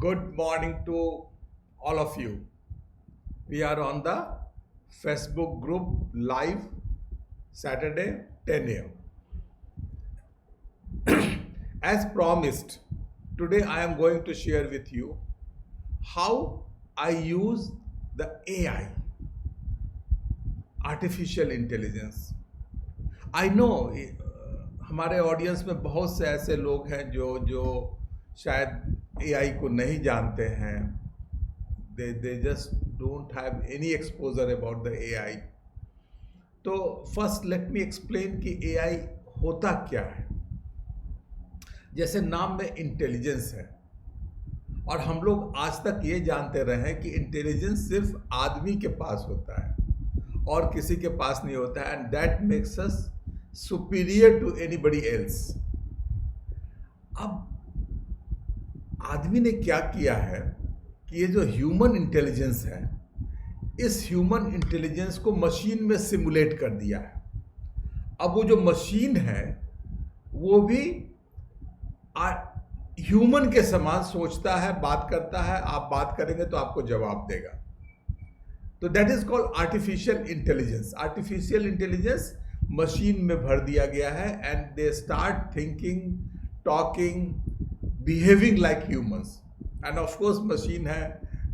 Good morning to all of you. We are on the Facebook group live Saturday 10 a.m. As promised, today I am going to share with you how I use the AI, artificial intelligence. I know हमारे audience में बहुत से ऐसे लोग हैं जो शायद AI को नहीं जानते हैं. They just don't have any exposure about the AI. तो फर्स्ट लेट मी एक्सप्लेन कि एआई होता क्या है. जैसे नाम में इंटेलिजेंस है, और हम लोग आज तक ये जानते रहे हैं कि इंटेलिजेंस सिर्फ आदमी के पास होता है और किसी के पास नहीं होता है, and that makes us superior to anybody else. अब आदमी ने क्या किया है कि ये जो ह्यूमन इंटेलिजेंस है, इस ह्यूमन इंटेलिजेंस को मशीन में सिमुलेट कर दिया है. अब वो जो मशीन है वो भी ह्यूमन के समान सोचता है, बात करता है. आप बात करेंगे तो आपको जवाब देगा. तो that is called artificial intelligence. Artificial intelligence machine में भर दिया गया है, and they start thinking, talking, behaving like humans. And of course machine है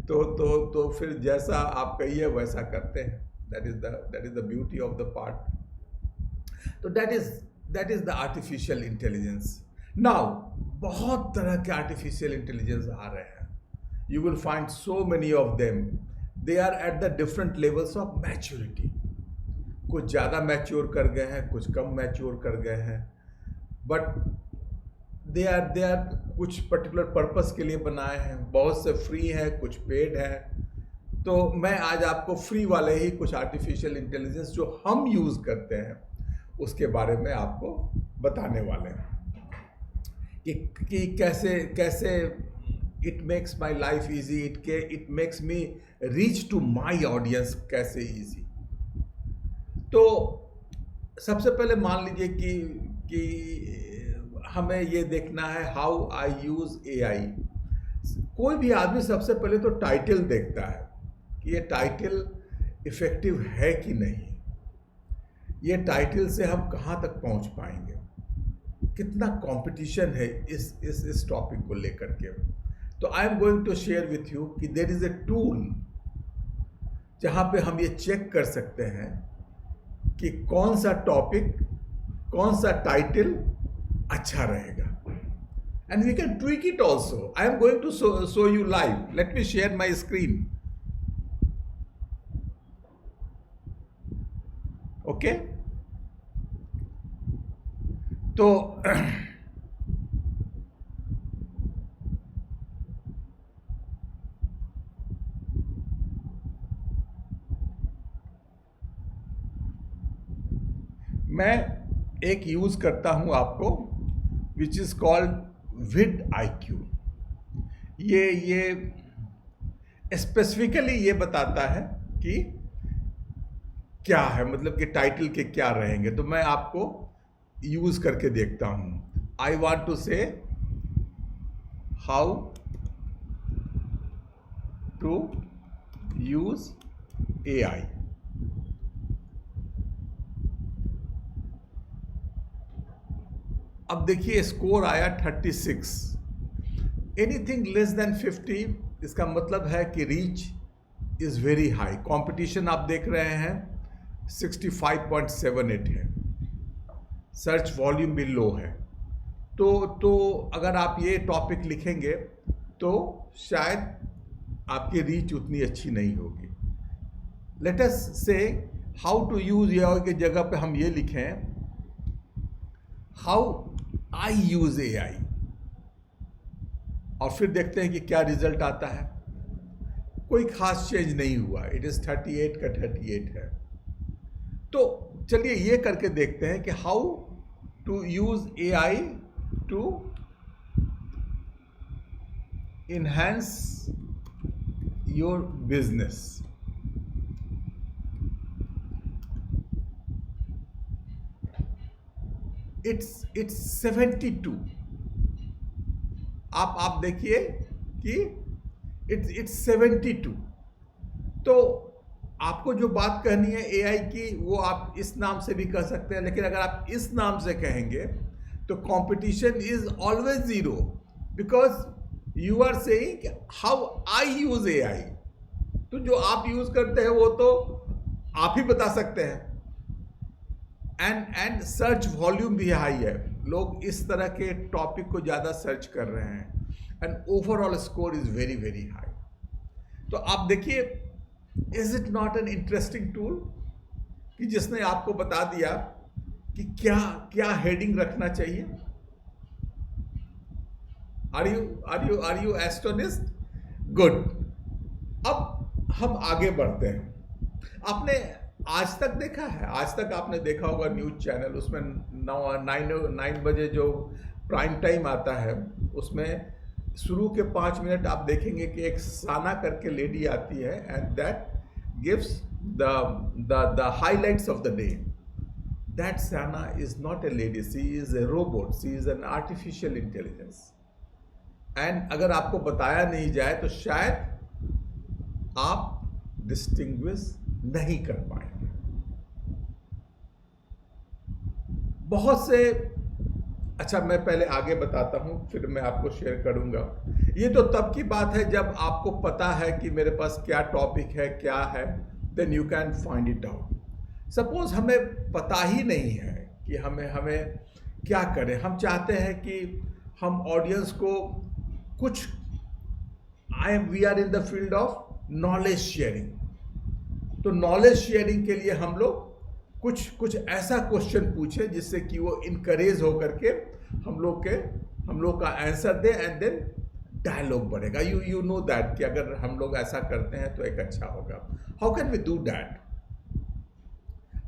तो फिर जैसा आप कहिए वैसा करते हैं. That is the beauty of the part. तो that is the artificial intelligence. Now बहुत तरह के आर्टिफिशियल इंटेलिजेंस आ रहे हैं. You will find so many of them. They are at the different levels of maturity. कुछ ज़्यादा मैच्योर कर गए हैं, कुछ कम मैच्योर कर गए हैं, बट दे आर कुछ पर्टिकुलर पर्पस के लिए बनाए हैं. बहुत से फ्री हैं, कुछ पेड हैं. तो मैं आज आपको फ्री वाले ही कुछ आर्टिफिशियल इंटेलिजेंस जो हम यूज़ करते हैं उसके बारे में आपको बताने वाले हैं कि कैसे it makes my life easy, it makes me reach to my audience कैसे ईजी. तो सबसे पहले मान लीजिए कि हमें ये देखना है हाउ आई यूज़ एआई. कोई भी आदमी सबसे पहले तो टाइटल देखता है कि ये टाइटल इफ़ेक्टिव है कि नहीं. ये टाइटल से हम कहाँ तक पहुँच पाएंगे, कितना कंपटीशन है इस टॉपिक को लेकर के. तो I am going to share with you कि देयर इज़ ए टूल जहाँ पे हम ये चेक कर सकते हैं कि कौन सा टॉपिक, कौन सा टाइटल अच्छा रहेगा. And we can tweak it also. I am going to show you live. Let me share my screen. Okay, तो मैं एक यूज करता हूं आपको, which is called Vid IQ. ये स्पेसिफिकली ये बताता है कि क्या है, मतलब कि टाइटल के क्या रहेंगे. तो मैं आपको यूज करके देखता हूं. आई वांट टू से हाउ टू यूज AI. अब देखिए स्कोर आया 36. एनीथिंग लेस देन 50 इसका मतलब है कि reach is very high. Competition आप देख रहे हैं 65.78 है. सर्च वॉल्यूम भी लो है. तो अगर आप ये टॉपिक लिखेंगे तो शायद आपकी रीच उतनी अच्छी नहीं होगी. लेट अस से हाउ टू यूज AI की जगह पे हम ये लिखें हाउ आई यूज AI, और फिर देखते हैं कि क्या रिजल्ट आता है. कोई खास चेंज नहीं हुआ. इट इज़ 38 का 38 है. तो चलिए ये करके देखते हैं कि how to use AI to enhance your business. It's 72. आप देखिए कि इट्स 72। तो आपको जो बात कहनी है एआई की वो आप इस नाम से भी कह सकते हैं, लेकिन अगर आप इस नाम से कहेंगे तो competition is always zero, because you are saying how I use AI. तो जो आप यूज करते हैं वो तो आप ही बता सकते हैं। एंड सर्च वॉल्यूम भी हाई है, लोग इस तरह के टॉपिक को ज़्यादा सर्च कर रहे हैं, and overall score is very very high. तो आप देखिए, is it not an interesting tool कि जिसने आपको बता दिया कि क्या क्या हेडिंग रखना चाहिए। Are you astonished? गुड। अब हम आगे बढ़ते हैं। आपने आज तक देखा है, आज तक आपने देखा होगा न्यूज चैनल, उसमें 9 बजे जो प्राइम टाइम आता है, उसमें शुरू के 5 मिनट आप देखेंगे कि एक साना करके लेडी आती है, and that gives the highlights of the day. That Sana is not a lady, she is a robot, she is an artificial intelligence. And अगर आपको बताया नहीं जाए तो शायद आप डिस्टिंग्विश नहीं कर पाएंगे। बहुत से, अच्छा मैं पहले आगे बताता हूं, फिर मैं आपको शेयर करूंगा। ये तो तब की बात है जब आपको पता है कि मेरे पास क्या टॉपिक है, क्या है, then you can find it out. Suppose हमें पता ही नहीं है कि हमें क्या करें। हम चाहते हैं कि हम ऑडियंस को कुछ, we are in the field of knowledge sharing. तो नॉलेज शेयरिंग के लिए हम लोग कुछ ऐसा क्वेश्चन पूछे जिससे कि वो इनकरेज होकर के हम लोग का आंसर दे, एंड देन डायलॉग बढ़ेगा। यू नो दैट कि अगर हम लोग ऐसा करते हैं तो एक अच्छा होगा। How can we do that?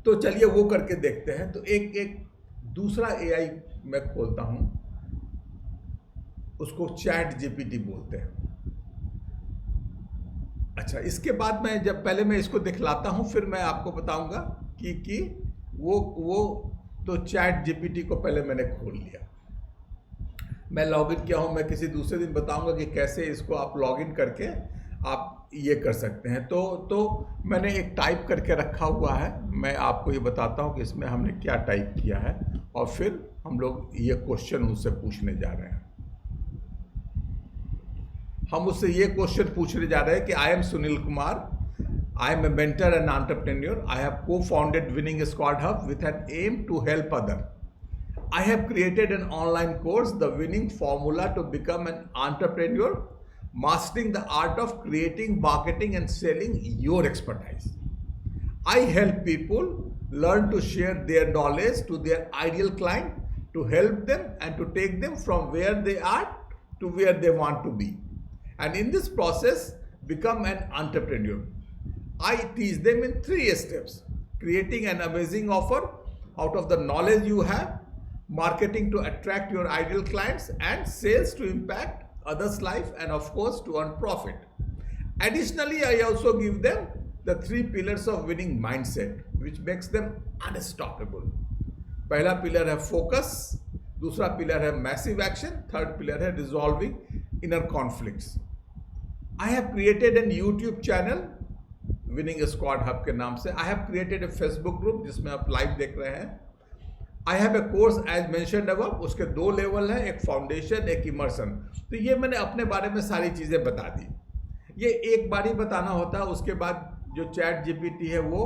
तो चलिए वो करके देखते हैं। तो एक दूसरा एआई मैं खोलता हूं, उसको चैट जीपीटी बोलते हैं। अच्छा, इसके बाद पहले मैं इसको दिखलाता हूं, फिर मैं आपको बताऊंगा कि वो तो चैट जीपीटी को पहले मैंने खोल लिया, मैं लॉगिन किया हूं। मैं किसी दूसरे दिन बताऊंगा कि कैसे इसको आप लॉगिन करके आप ये कर सकते हैं। तो मैंने एक टाइप करके रखा हुआ है, मैं आपको ये बताता हूं कि इसमें हमने क्या टाइप किया है, और फिर हम लोग ये क्वेश्चन उससे पूछने जा रहे हैं। हम उससे ये क्वेश्चन पूछने जा रहे हैं कि I am Sunil Kumar, I am a mentor and entrepreneur, I have co-founded Winning Squad Hub with an aim to help other. I have created an online course, The Winning Formula to Become an Entrepreneur, Mastering the Art of Creating, Marketing and Selling Your Expertise. I help people learn to share their knowledge to their ideal client, to help them and to take them from where they are to where they want to be. And in this process, become an entrepreneur. I teach them in 3 steps: creating an amazing offer out of the knowledge you have, marketing to attract your ideal clients, and sales to impact others' life, and of course to earn profit. Additionally, I also give them the 3 pillars of winning mindset, which makes them unstoppable. पहला pillar है focus, दूसरा pillar है massive action, third pillar है resolving inner conflicts. I have created an YouTube channel Winning Squad Hub के नाम से। I have created a Facebook group जिसमें आप लाइव देख रहे हैं। I have a course as mentioned above, उसके 2 लेवल हैं, एक फाउंडेशन, एक इमर्सन। तो ये मैंने अपने बारे में सारी चीज़ें बता दी। ये एक बार ही बताना होता है, उसके बाद जो चैट जीपीटी है वो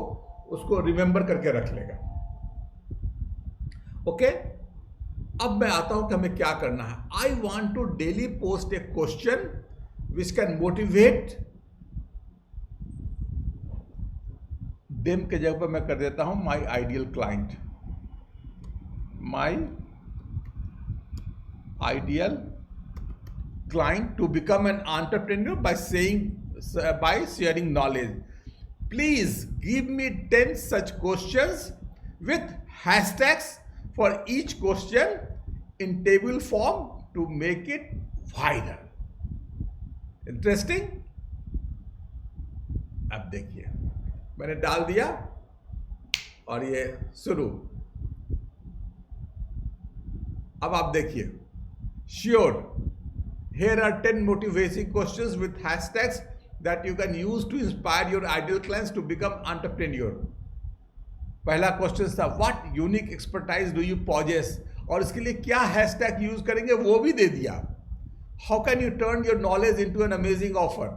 उसको रिमेंबर करके रख लेगा। ओके, अब मैं आता हूं कि हमें क्या करना है। I want to daily post a question which can motivate them के जगह पर मैं कर देता हूं my ideal client, my ideal client to become an entrepreneur by sharing knowledge. Please give me 10 such questions with hashtags for each question in table form to make it viral. Interesting. अब देखिए, मैंने डाल दिया और ये शुरू। अब आप देखिए, sure Here are 10 motivating questions with hashtags that you can use to inspire your ideal clients to become entrepreneur. पहला क्वेश्चन था what unique expertise do you possess, और इसके लिए क्या हैशटैग यूज करेंगे वो भी दे दिया. How can U turn your knowledge into an amazing offer.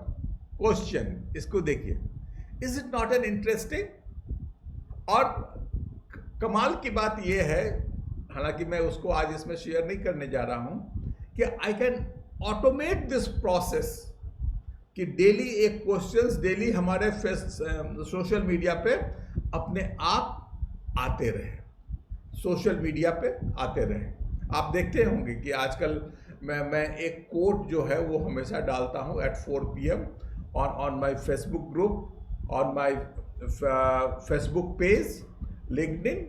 Question इसको देखिए, is it not an interesting. और कमाल की बात यह है, हालांकि मैं उसको आज इसमें शेयर नहीं करने जा रहा हूं, कि I can automate this process कि डेली एक क्वेश्चंस डेली हमारे सोशल मीडिया पे अपने आप आते रहे, सोशल मीडिया पे आते रहे. आप देखते होंगे कि आजकल मैं एक कोट जो है वो हमेशा डालता हूँ at 4 PM on my Facebook group, on my Facebook page, LinkedIn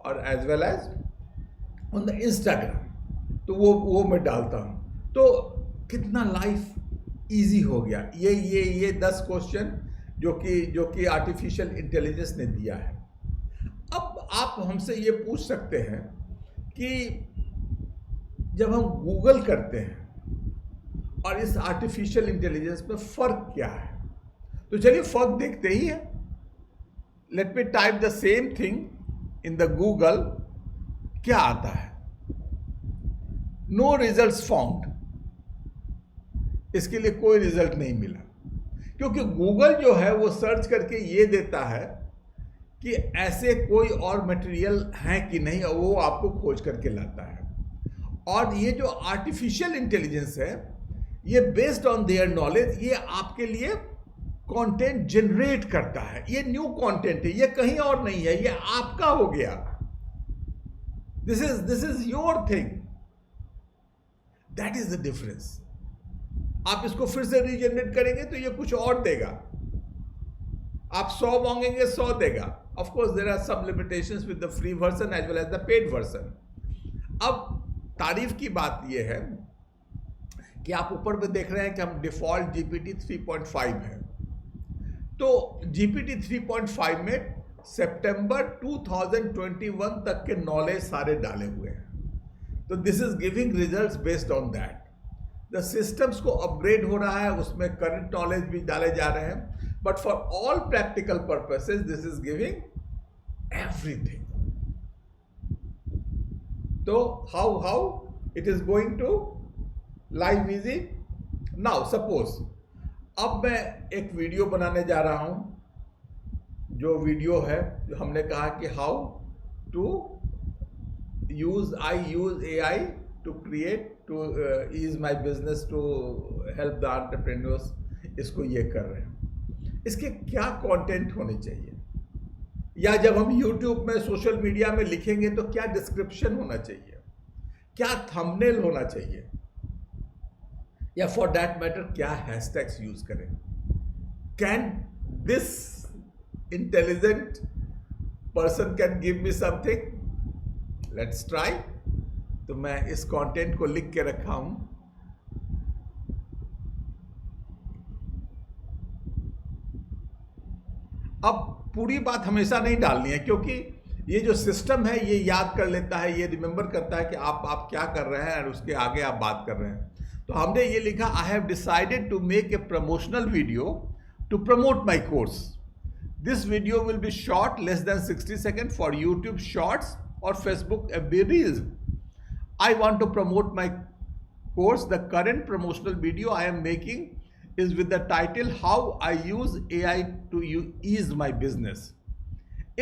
और as well as on the Instagram. तो वो मैं डालता हूँ. तो कितना लाइफ इजी हो गया. ये 10 क्वेश्चन जो कि आर्टिफिशियल इंटेलिजेंस ने दिया है. अब आप हमसे ये पूछ सकते हैं कि जब हम गूगल करते हैं और इस आर्टिफिशियल इंटेलिजेंस में फ़र्क क्या है, तो चलिए फ़र्क देखते ही है. Let me type the same thing in the Google. क्या आता है? No results found. इसके लिए कोई रिजल्ट नहीं मिला, क्योंकि गूगल जो है वो सर्च करके ये देता है कि ऐसे कोई और मटेरियल हैं कि नहीं, और वो आपको खोज करके लाता है. और ये जो आर्टिफिशियल इंटेलिजेंस है ये बेस्ड ऑन देयर नॉलेज ये आपके लिए कंटेंट जनरेट करता है. ये न्यू कंटेंट है, ये कहीं और नहीं है, ये आपका हो गया. This is your thing. That is the difference. आप इसको फिर से रीजनरेट करेंगे तो ये कुछ और देगा. आप 100 मांगेंगे 100 देगा. Of course there are some limitations with the free version as well as the paid version. अब तारीफ की बात ये है कि आप ऊपर में देख रहे हैं कि हम डिफॉल्ट GPT 3.5 है. तो GPT 3.5 में सितंबर 2021 तक के नॉलेज सारे डाले हुए हैं. तो this is giving results based on that. The systems को अपग्रेड हो रहा है, उसमें करंट नॉलेज भी डाले जा रहे हैं, but for all practical purposes this is giving everything. तो how it is going to live easy. Now suppose अब मैं एक वीडियो बनाने जा रहा हूं, जो वीडियो है जो हमने कहा कि how to use AI to create to ease my business to help the entrepreneurs. इसको ये कर रहे हैं. इसके क्या कंटेंट होने चाहिए, या जब हम YouTube में सोशल मीडिया में लिखेंगे तो क्या डिस्क्रिप्शन होना चाहिए, क्या थंबनेल होना चाहिए, या फॉर दैट मैटर क्या हैशटैग्स यूज करें. Can this intelligent person can give me something. Let's try. तो मैं इस कंटेंट को लिख के रखा हूं. अब पूरी बात हमेशा नहीं डालनी है, क्योंकि ये जो सिस्टम है ये याद कर लेता है, ये रिमेंबर करता है कि आप क्या कर रहे हैं और उसके आगे आप बात कर रहे हैं. तो हमने ये लिखा, I have decided to make a promotional video to promote my course. This video will be short, less than 60 second for YouTube shorts और Facebook FB reels. I want to promote my course. The current promotional video I am making is with the title How I Use AI to Ease My Business.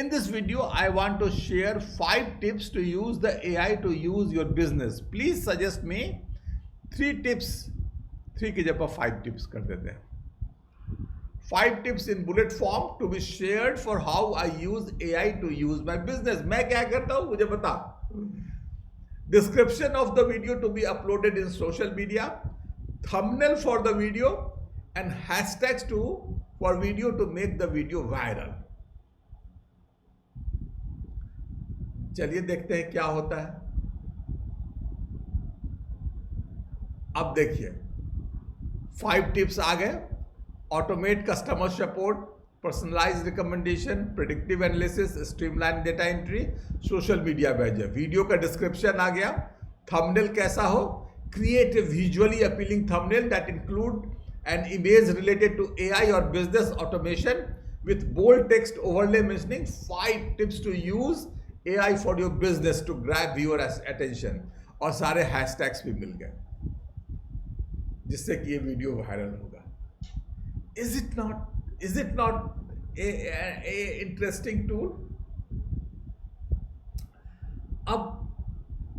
In this video, I want to share 5 tips to use the AI to use your business. Please suggest me 3 tips. 3 की जगह 5 tips कर देते हैं. 5 tips in bullet form to be shared for how I use AI to use my business. मैं क्या करता हूँ मुझे बता. Description of the video to be uploaded in social media, thumbnail for the video, and hashtags for video to make the video viral. चलिए देखते हैं क्या होता है. अब देखिए 5 टिप्स आ गए. Automate customer support, personalise recommendation, predictive analysis, streamline data entry, social media भेजे. वीडियो का डिस्क्रिप्शन आ गया. थंबनेल कैसा हो create a visually appealing thumbnail that include an image related to AI or business automation with bold text overlay mentioning 5 tips to use AI for your business to grab viewer attention, और सारे hashtags भी मिल गए जिससे कि ये video viral होगा. Is it not a interesting tool? अब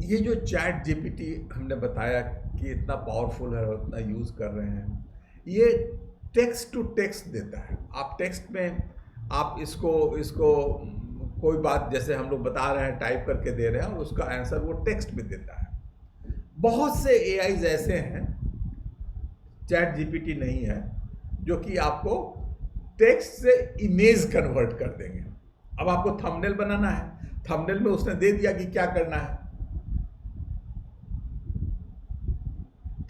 ये जो चैट जीपीटी हमने बताया कि इतना पावरफुल है और इतना यूज़ कर रहे हैं, ये टेक्स्ट टू टेक्स्ट देता है. आप टेक्स्ट में आप इसको कोई बात जैसे हम लोग बता रहे हैं टाइप करके दे रहे हैं और उसका आंसर वो टेक्स्ट में देता है. बहुत से एआईज ऐसे हैं, चैट जीपीटी नहीं है, जो कि आपको टेक्स्ट से इमेज कन्वर्ट कर देंगे. अब आपको थंबनेल बनाना है, थंबनेल में उसने दे दिया कि क्या करना है.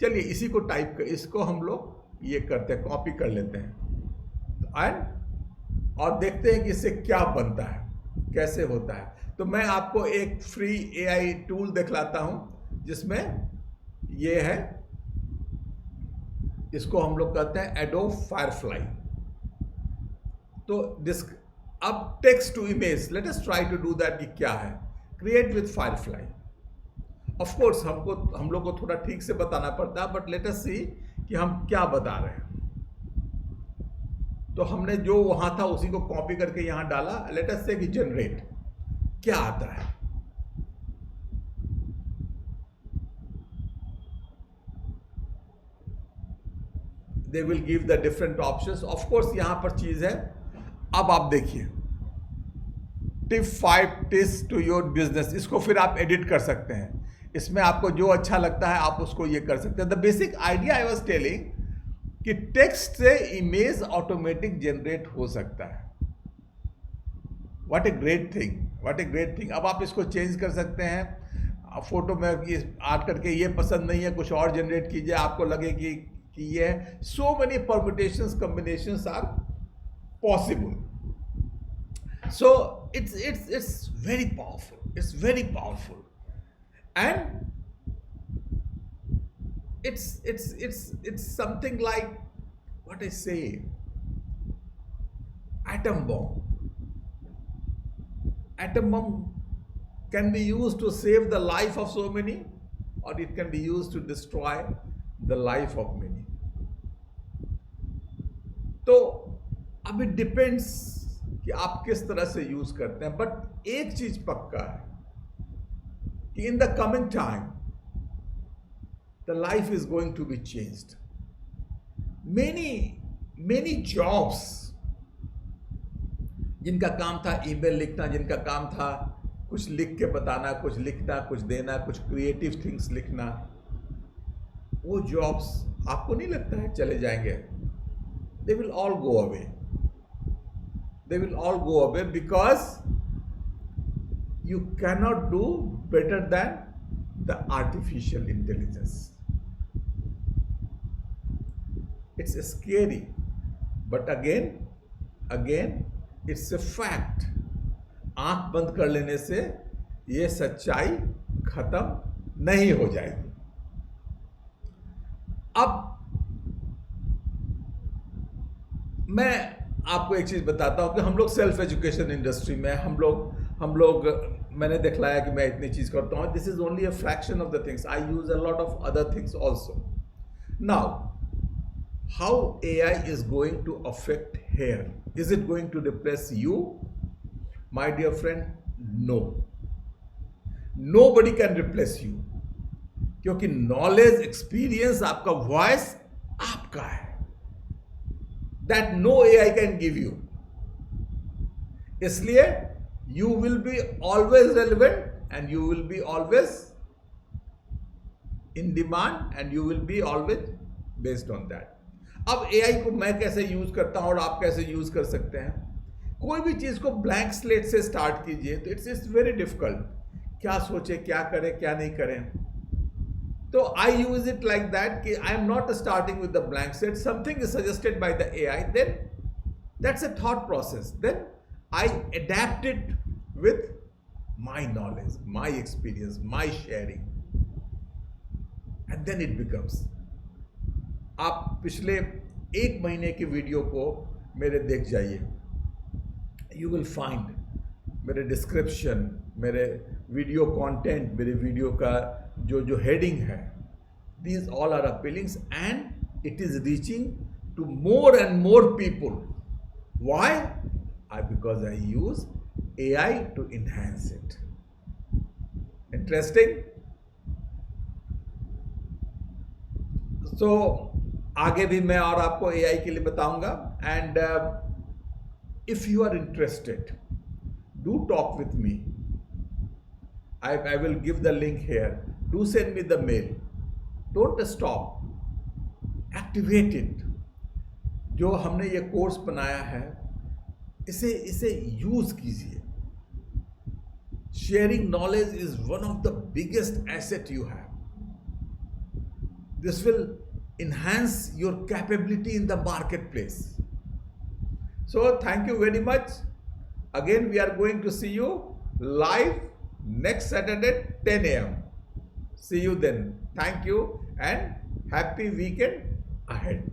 चलिए इसी को टाइप कर, इसको हम लोग ये करते हैं, कॉपी कर लेते हैं और देखते हैं कि इससे क्या बनता है, कैसे होता है. तो मैं आपको एक फ्री एआई टूल दिखलाता हूं जिसमें ये है, इसको हम लोग कहते हैं एडोब फायरफ्लाई. तो अब text to image, let us try to do that. कि क्या है create with Firefly. Of course हम लोग को थोड़ा ठीक से बताना पड़ता है, बट लेट अस सी कि हम क्या बता रहे हैं. तो हमने जो वहां था उसी को कॉपी करके यहां डाला. लेट अस से कि जनरेट, क्या आता है. They will give the different options. Of course यहां पर चीज है. अब आप देखिए tip 5 tips to your business. इसको फिर आप एडिट कर सकते हैं. इसमें आपको जो अच्छा लगता है आप उसको ये कर सकते हैं. The basic idea I was telling कि टेक्स्ट से इमेज ऑटोमेटिक जनरेट हो सकता है. What a great thing, what a great thing. अब आप इसको चेंज कर सकते हैं. फोटो में आर्ट करके ये पसंद नहीं है, कुछ और जनरेट कीजिए, आपको लगे कि ये है. So many permutations, combinations are possible. So it's very powerful, it's very powerful. And it's something like what I say, atom bomb. Atom bomb can be used to save the life of so many, or it can be used to destroy the life of many. तो अब it depends कि आप किस तरह से use करते हैं. But एक चीज पक्का है कि in the coming time the life is going to be changed. Many jobs जिनका काम था ईमेल लिखना, जिनका काम था कुछ लिख के बताना, कुछ लिखना, कुछ देना, कुछ क्रिएटिव थिंग्स लिखना, वो जॉब्स आपको नहीं लगता है चले जाएंगे? They will all go away. They will all go away because you cannot do better than the artificial intelligence. It's scary, but again it's a fact. आंख बंद कर लेने से ये सच्चाई खत्म नहीं हो जाएगी. अब मैं आपको एक चीज बताता हूं कि हम लोग सेल्फ एजुकेशन इंडस्ट्री में हम लोग मैंने दिखलाया कि मैं इतनी चीज करता हूं. This is only a fraction of the things. I use a lot of other things also. Now how AI is going to affect here? Is it going to replace you? My dear friend, no. Nobody can replace you. क्योंकि knowledge, experience, आपका voice आपका है. That no AI can give you. इसलिए you will be always relevant and you will be always in demand and you will be always based on that. अब AI को मैं कैसे use करता हूं और आप कैसे यूज कर सकते हैं? कोई भी चीज को ब्लैंक स्लेट से स्टार्ट कीजिए तो इट्स वेरी डिफिकल्ट. क्या सोचे, क्या करें, क्या नहीं करें. तो I use it like that कि I am not starting with the blank slate. Something is suggested by the AI, then that's a thought process. Then I adapt it with my knowledge, my experience, my sharing, and then it becomes. आप पिछले 1 महीने की video को मेरे देख जाइए, you will find मेरे description, मेरे वीडियो कंटेंट, मेरे वीडियो का जो हेडिंग है, these all are appealings and it is reaching to more and more people. Why? Because I use AI to enhance it. Interesting? So आगे भी मैं और आपको AI के लिए बताऊंगा, and if you are interested, do talk with me. I will give the link here. Do send me the mail. Don't stop. Activate it. जो हमने ये कोर्स बनाया है, इसे यूज कीजिए. Sharing knowledge is one of the biggest asset you have. This will enhance your capability in the marketplace. So thank you very much. Again, we are going to see you live next Saturday 10 a.m. See you then. Thank you and happy weekend ahead.